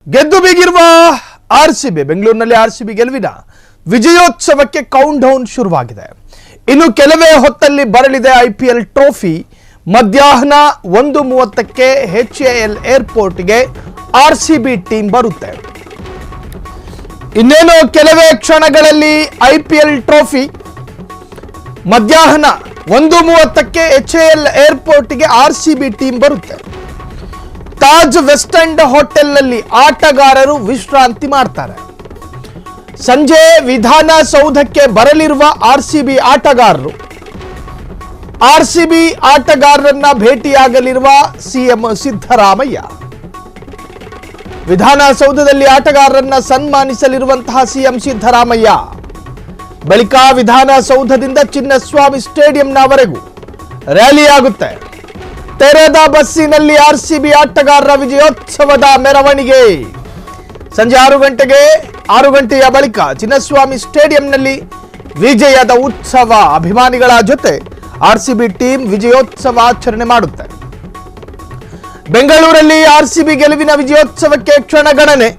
ಗೆದ್ದು ಬೀಗಿರುವ ಆರ್ಸಿಬಿ ಬೆಂಗಳೂರಿನಲ್ಲಿ ಆರ್ಸಿಬಿ ಗೆಲುವಿನ ವಿಜಯೋತ್ಸವಕ್ಕೆ ಕೌಂಟ್ ಡೌನ್ ಶುರುವಾಗಿದೆ. ಇನ್ನು ಕೆಲವೇ ಹೊತ್ತಲ್ಲಿ ಬರಲಿದೆ ಐಪಿಎಲ್ ಟ್ರೋಫಿ. ಮಧ್ಯಾಹ್ನ 1:30ಕ್ಕೆ HAL ಏರ್ಪೋರ್ಟ್ಗೆ ಆರ್ಸಿಬಿ ಟೀಮ್ ಬರುತ್ತೆ. ಇನ್ನೇನು ಕೆಲವೇ ಕ್ಷಣಗಳಲ್ಲಿ ಐಪಿಎಲ್ ಟ್ರೋಫಿ ಮಧ್ಯಾಹ್ನ 1:30ಕ್ಕೆ HAL ಏರ್ಪೋರ್ಟ್ಗೆ ಆರ್ಸಿಬಿ ಟೀಮ್ ಬರುತ್ತೆ. ತಾಜ್ ವೆಸ್ಟ್ ಎಂಡ್ ಹೋಟೆಲ್ನಲ್ಲಿ ಆಟಗಾರರು ವಿಶ್ರಾಂತಿ ಮಾಡ್ತಾರೆ. ಸಂಜೆ ವಿಧಾನಸೌಧಕ್ಕೆ ಬರಲಿರುವ ಆರ್ಸಿಬಿ ಆಟಗಾರರು ಆರ್ಸಿಬಿ ಆಟಗಾರರನ್ನ ಭೇಟಿಯಾಗಲಿರುವ ಸಿಎಂ ಸಿದ್ದರಾಮಯ್ಯ. ವಿಧಾನಸೌಧದಲ್ಲಿ ಆಟಗಾರರನ್ನ ಸನ್ಮಾನಿಸಲಿರುವಂತಹ ಸಿಎಂ ಸಿದ್ದರಾಮಯ್ಯ ಬಳಿಕ ವಿಧಾನಸೌಧದಿಂದ ಚಿನ್ನಸ್ವಾಮಿ ಸ್ಟೇಡಿಯಂನವರೆಗೂ ರ್ಯಾಲಿ ಆಗುತ್ತೆ. ತೆರೆದ ಬಸ್ಸಿನಲ್ಲಿ ಆರ್ಸಿಬಿ ಆಟಗಾರರ ವಿಜಯೋತ್ಸವದ ಮೆರವಣಿಗೆ ಸಂಜೆ 6 ಗಂಟೆಯ ಬಳಿಕ ಚಿನ್ನಸ್ವಾಮಿ ಸ್ಟೇಡಿಯಂನಲ್ಲಿ ವಿಜಯದ ಉತ್ಸವ. ಅಭಿಮಾನಿಗಳ ಜೊತೆ ಆರ್ಸಿಬಿ ಟೀಮ್ ವಿಜಯೋತ್ಸವ ಆಚರಣೆ ಮಾಡುತ್ತೆ. ಬೆಂಗಳೂರಲ್ಲಿ ಆರ್ಸಿಬಿ ಗೆಲುವಿನ ವಿಜಯೋತ್ಸವಕ್ಕೆ ಕ್ಷಣಗಣನೆ.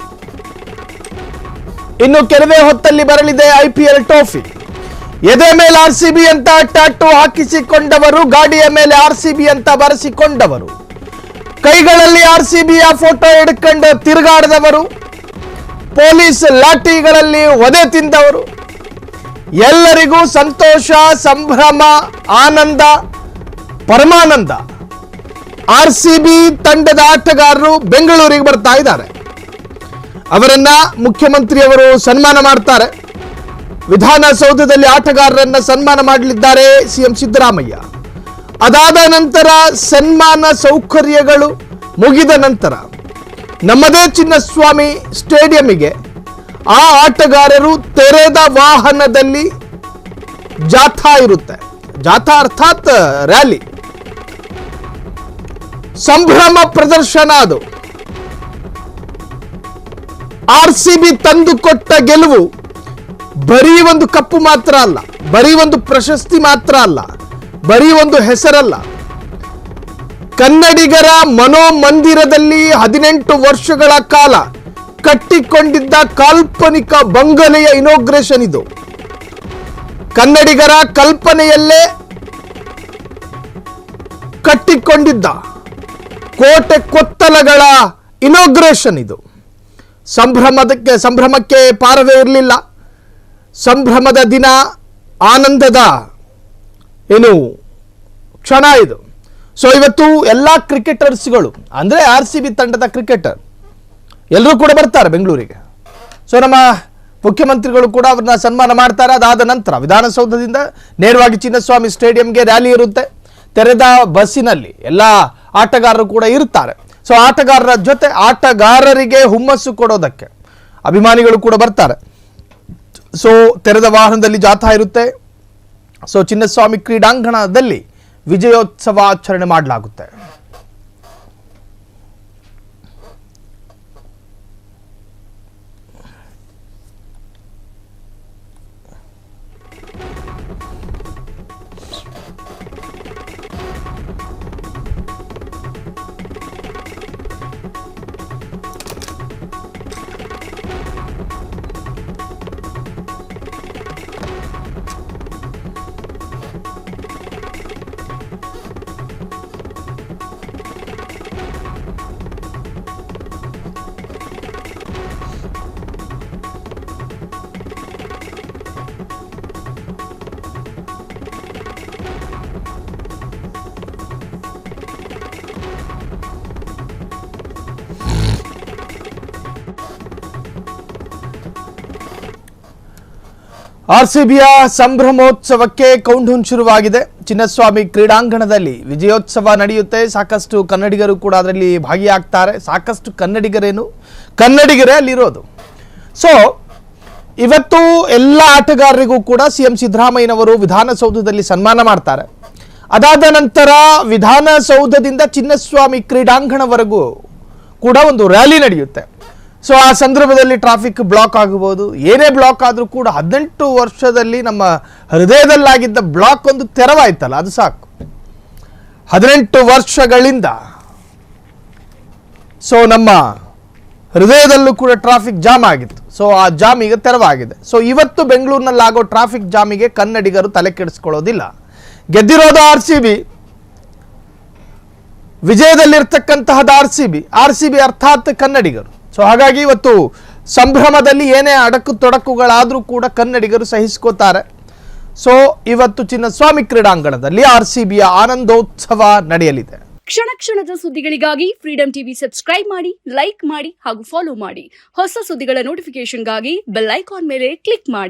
ಇನ್ನು ಕೆಲವೇ ಹೊತ್ತಲ್ಲಿ ಬರಲಿದೆ ಐಪಿಎಲ್ ಟ್ರೋಫಿ. ಎದೆ ಮೇಲೆ ಆರ್ಸಿಬಿ ಅಂತ ಟ್ಯಾಟೂ ಹಾಕಿಸಿಕೊಂಡವರು, ಗಾಡಿಯ ಮೇಲೆ ಆರ್ಸಿಬಿ ಅಂತ ಬರೆಸಿಕೊಂಡವರು, ಕೈಗಳಲ್ಲಿ ಆರ್ಸಿಬಿಯ ಫೋಟೋ ಹಿಡ್ಕೊಂಡು ತಿರುಗಾಡಿದವರು, ಪೊಲೀಸ್ ಲಾಠಿಗಳಲ್ಲಿ ಒದೆ ತಿಂದವರು, ಎಲ್ಲರಿಗೂ ಸಂತೋಷ, ಸಂಭ್ರಮ, ಆನಂದ, ಪರಮಾನಂದ. ಆರ್ಸಿಬಿ ತಂಡದ ಆಟಗಾರರು ಬೆಂಗಳೂರಿಗೆ ಬರ್ತಾ ಇದ್ದಾರೆ. ಅವರನ್ನ ಮುಖ್ಯಮಂತ್ರಿಯವರು ಸನ್ಮಾನ ಮಾಡ್ತಾರೆ. ವಿಧಾನಸೌಧದಲ್ಲಿ ಆಟಗಾರರನ್ನ ಸನ್ಮಾನ ಮಾಡಲಿದ್ದಾರೆ ಸಿಎಂ ಸಿದ್ದರಾಮಯ್ಯ. ಅದಾದ ನಂತರ ಸನ್ಮಾನ ಸೌಕರ್ಯಗಳು ಮುಗಿದ ನಂತರ ನಮ್ಮದೇ ಚಿನ್ನಸ್ವಾಮಿ ಸ್ಟೇಡಿಯಂಗೆ ಆ ಆಟಗಾರರು ತೆರೆದ ವಾಹನದಲ್ಲಿ ಜಾಥಾ ಇರುತ್ತೆ. ಜಾಥಾ ಅರ್ಥಾತ್ ರ್ಯಾಲಿ, ಸಂಭ್ರಮ ಪ್ರದರ್ಶನ. ಅದು ಆರ್ಸಿಬಿ ತಂದುಕೊಟ್ಟ ಗೆಲುವು ಬರೀ ಒಂದು ಕಪ್ಪು ಮಾತ್ರ ಅಲ್ಲ, ಬರೀ ಒಂದು ಪ್ರಶಸ್ತಿ ಮಾತ್ರ ಅಲ್ಲ, ಬರೀ ಒಂದು ಹೆಸರಲ್ಲ. ಕನ್ನಡಿಗರ ಮನೋಮಂದಿರದಲ್ಲಿ 18 ವರ್ಷಗಳ ಕಾಲ ಕಟ್ಟಿಕೊಂಡಿದ್ದ ಕಾಲ್ಪನಿಕ ಬಂಗಲೆಯ ಇನಾಗ್ರೇಷನ್ ಇದು. ಕನ್ನಡಿಗರ ಕಲ್ಪನೆಯಲ್ಲೇ ಕಟ್ಟಿಕೊಂಡಿದ್ದ ಕೋಟೆ ಕೊತ್ತಲಗಳ ಇನಾಗ್ರೇಷನ್ ಇದು. ಸಂಭ್ರಮಕ್ಕೆ ಪಾರವೇ ಇರಲಿಲ್ಲ. ಸಂಭ್ರಮದ ದಿನ, ಆನಂದದ ಕ್ಷಣ ಇದು. ಸೊ ಇವತ್ತು ಎಲ್ಲ ಕ್ರಿಕೆಟರ್ಸ್ಗಳು ಅಂದ್ರೆ ಆರ್ಸಿಬಿ ತಂಡದ ಕ್ರಿಕೆಟರ್ ಎಲ್ಲರೂ ಕೂಡ ಬರ್ತಾರೆ ಬೆಂಗಳೂರಿಗೆ. ಸೊ ನಮ್ಮ ಮುಖ್ಯಮಂತ್ರಿಗಳು ಕೂಡ ಅವ್ರನ್ನ ಸನ್ಮಾನ ಮಾಡ್ತಾರೆ. ಅದಾದ ನಂತರ ವಿಧಾನಸೌಧದಿಂದ ನೇರವಾಗಿ ಚಿನ್ನಸ್ವಾಮಿ ಸ್ಟೇಡಿಯಂಗೆ ರ್ಯಾಲಿ ಇರುತ್ತೆ. ತೆರೆದ ಬಸ್ಸಿನಲ್ಲಿ ಎಲ್ಲ ಆಟಗಾರರು ಕೂಡ ಇರ್ತಾರೆ. ಸೊ ಆಟಗಾರರ ಜೊತೆ ಆಟಗಾರರಿಗೆ ಹುಮ್ಮಸ್ಸು ಕೊಡೋದಕ್ಕೆ ಅಭಿಮಾನಿಗಳು ಕೂಡ ಬರ್ತಾರೆ. ಸೊ ತೆರೆದ ವಾಹನದಲ್ಲಿ ಜಾಥಾ ಇರುತ್ತೆ. ಸೊ ಚಿನ್ನಸ್ವಾಮಿ ಕ್ರೀಡಾಂಗಣದಲ್ಲಿ ವಿಜಯೋತ್ಸವ ಆಚರಣೆ ಮಾಡಲಾಗುತ್ತೆ. ಆರ್ಸಿಬಿಯ ಸಂಭ್ರಮೋತ್ಸವಕ್ಕೆ ಕೌಂಟ್ ಡೌನ್ ಶುರುವಾಗಿದೆ. ಚಿನ್ನಸ್ವಾಮಿ ಕ್ರೀಡಾಂಗಣದಲ್ಲಿ ವಿಜಯೋತ್ಸವ ನಡೆಯುತ್ತೆ. ಸಾಕಷ್ಟು ಕನ್ನಡಿಗರು ಕೂಡ ಅದರಲ್ಲಿ ಭಾಗಿಯಾಗ್ತಾರೆ. ಸಾಕಷ್ಟು ಕನ್ನಡಿಗರೇ ಅಲ್ಲಿರೋದು. ಸೊ ಇವತ್ತು ಎಲ್ಲ ಆಟಗಾರರಿಗೂ ಕೂಡ ಸಿಎಂ ಸಿದ್ದರಾಮಯ್ಯನವರು ವಿಧಾನಸೌಧದಲ್ಲಿ ಸನ್ಮಾನ ಮಾಡ್ತಾರೆ. ಅದಾದ ನಂತರ ವಿಧಾನಸೌಧದಿಂದ ಚಿನ್ನಸ್ವಾಮಿ ಕ್ರೀಡಾಂಗಣವರೆಗೂ ಕೂಡ ಒಂದು ರ್ಯಾಲಿ ನಡೆಯುತ್ತೆ. ಸೊ ಆ ಸಂದರ್ಭದಲ್ಲಿ ಟ್ರಾಫಿಕ್ ಬ್ಲಾಕ್ ಆಗಬಹುದು. ಏನೇ ಬ್ಲಾಕ್ ಆದರೂ ಕೂಡ 18 ವರ್ಷದಲ್ಲಿ ನಮ್ಮ ಹೃದಯದಲ್ಲಾಗಿದ್ದ ಬ್ಲಾಕ್ ಒಂದು ತೆರವಾಯ್ತಲ್ಲ, ಅದು ಸಾಕು. 18 ವರ್ಷಗಳಿಂದ ಸೊ ನಮ್ಮ ಹೃದಯದಲ್ಲೂ ಕೂಡ ಟ್ರಾಫಿಕ್ ಜಾಮ್ ಆಗಿತ್ತು. ಸೊ ಆ ಜಾಮ್ ಈಗ ತೆರವಾಗಿದೆ. ಸೊ ಇವತ್ತು ಬೆಂಗಳೂರಿನಲ್ಲಾಗೋ ಟ್ರಾಫಿಕ್ ಜಾಮಿಗೆ ಕನ್ನಡಿಗರು ತಲೆ ಕೆಡಿಸ್ಕೊಳ್ಳೋದಿಲ್ಲ. ಗೆದ್ದಿರೋದು RCB, ವಿಜಯದಲ್ಲಿರ್ತಕ್ಕಂತಹದ್ದು RCB ಅರ್ಥಾತ್ ಕನ್ನಡಿಗರು. ಸೊ ಹಾಗಾಗಿ ಇವತ್ತು ಸಂಭ್ರಮದಲ್ಲಿ ಏನೇ ಅಡಕು ತೊಡಕುಗಳಾದರೂ ಕೂಡ ಕನ್ನಡಿಗರು ಸಹಿಸ್ಕೋತಾರೆ. ಸೊ ಇವತ್ತು ಚಿನ್ನಸ್ವಾಮಿ ಕ್ರೀಡಾಂಗಣದಲ್ಲಿ RCBಯ ಆನಂದೋತ್ಸವ ನಡೆಯಲಿದೆ. ಕ್ಷಣ ಕ್ಷಣದ ಸುದ್ದಿಗಳಿಗಾಗಿ ಫ್ರೀಡಂ ಟಿವಿ ಸಬ್ಸ್ಕ್ರೈಬ್ ಮಾಡಿ, ಲೈಕ್ ಮಾಡಿ ಹಾಗೂ ಫಾಲೋ ಮಾಡಿ. ಹೊಸ ಸುದ್ದಿಗಳ ನೋಟಿಫಿಕೇಶನ್ಗಾಗಿ ಬೆಲ್ ಐಕಾನ್ ಮೇಲೆ ಕ್ಲಿಕ್ ಮಾಡಿ.